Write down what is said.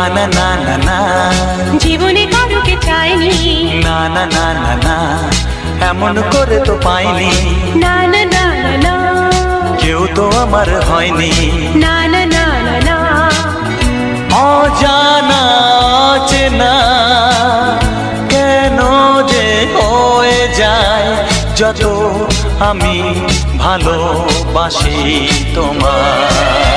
না না না না, জীবনে কারোকে চাইনি। না না না না না, এমন করে তো পাইনি। না না না না না, কেউ তো আমার হয়নি। না না না না না, অজানা চেনা কেন যে হয়ে যায় যত আমি ভালোবাসি তোমায়।